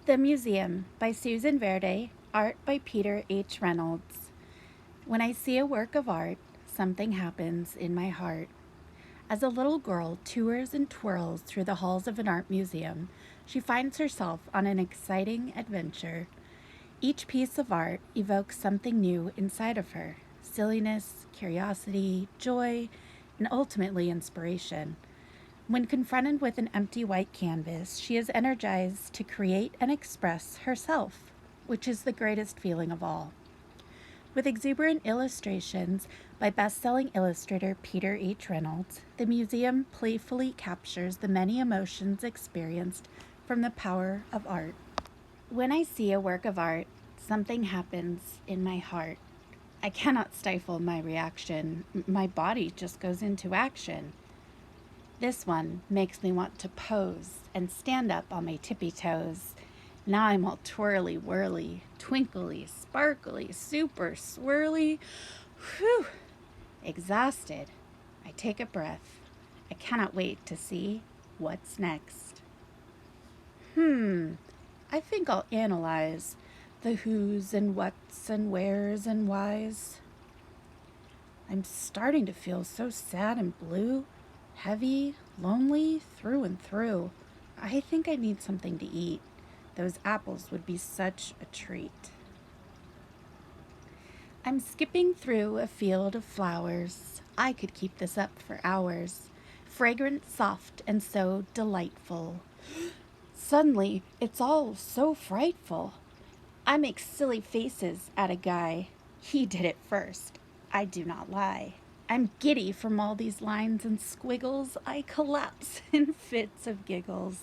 The Museum by Susan Verde, art by Peter H. Reynolds. When I see a work of art, something happens in my heart. As a little girl tours and twirls through the halls of an art museum, she finds herself on an exciting adventure. Each piece of art evokes something new inside of her: silliness, curiosity, joy, and ultimately inspiration. When confronted with an empty white canvas, she is energized to create and express herself, which is the greatest feeling of all. With exuberant illustrations by best-selling illustrator Peter H. Reynolds, the museum playfully captures the many emotions experienced from the power of art. When I see a work of art, something happens in my heart. I cannot stifle my reaction. My body just goes into action. This one makes me want to pose and stand up on my tippy toes. Now I'm all twirly whirly, twinkly, sparkly, super swirly. Whew! Exhausted. I take a breath. I cannot wait to see what's next. I think I'll analyze the who's and what's and where's and why's. I'm starting to feel so sad and blue, heavy, lonely through and through. I think I need something to eat. Those apples would be such a treat. I'm skipping through a field of flowers. I could keep this up for hours. Fragrant, soft, and so delightful. Suddenly, it's all so frightful. I make silly faces at a guy. He did it first. I do not lie. I'm giddy from all these lines and squiggles. I collapse in fits of giggles.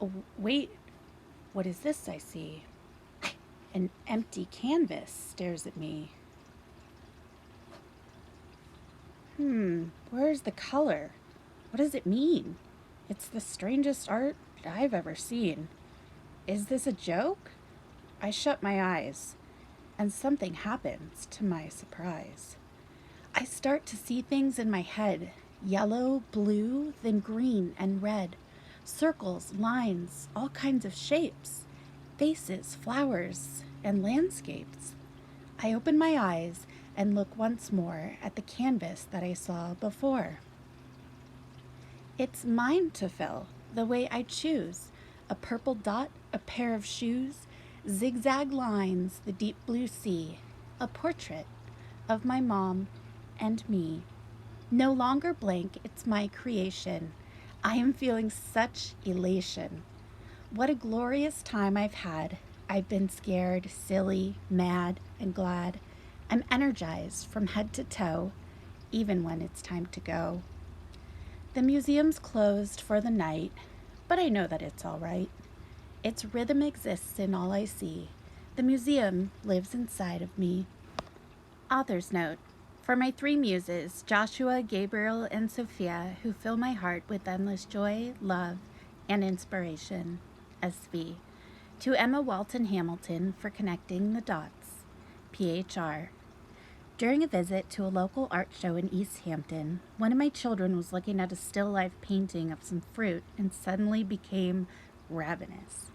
Oh, wait, what is this I see? An empty canvas stares at me. Where's the color? What does it mean? It's the strangest art I've ever seen. Is this a joke? I shut my eyes, and something happens to my surprise. I start to see things in my head: yellow, blue, then green and red. Circles, lines, all kinds of shapes, faces, flowers, and landscapes. I open my eyes and look once more at the canvas that I saw before. It's mine to fill the way I choose: a purple dot, a pair of shoes, zigzag lines, the deep blue sea, a portrait of my mom and me. No longer blank, it's my creation. I am feeling such elation. What a glorious time I've had. I've been scared, silly, mad, and glad. I'm energized from head to toe, even when it's time to go. The museum's closed for the night, but I know that it's all right. Its rhythm exists in all I see. The museum lives inside of me. Author's note: for my three muses, Joshua, Gabriel, and Sophia, who fill my heart with endless joy, love, and inspiration. SV. To Emma Walton Hamilton for connecting the dots. PHR. During a visit to a local art show in East Hampton, one of my children was looking at a still life painting of some fruit and suddenly became ravenous.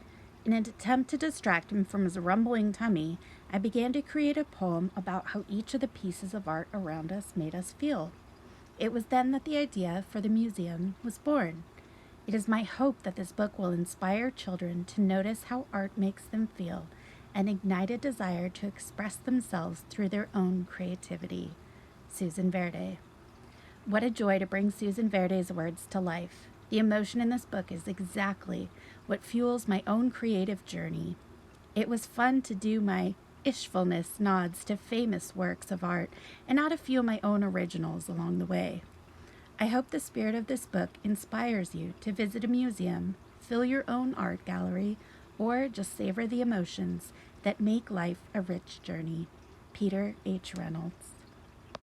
In an attempt to distract him from his rumbling tummy, I began to create a poem about how each of the pieces of art around us made us feel. It was then that the idea for the museum was born. It is my hope that this book will inspire children to notice how art makes them feel and ignite a desire to express themselves through their own creativity. Susan Verde. What a joy to bring Susan Verde's words to life. The emotion in this book is exactly what fuels my own creative journey. It was fun to do my ishfulness nods to famous works of art and add a few of my own originals along the way. I hope the spirit of this book inspires you to visit a museum, fill your own art gallery, or just savor the emotions that make life a rich journey. Peter H. Reynolds.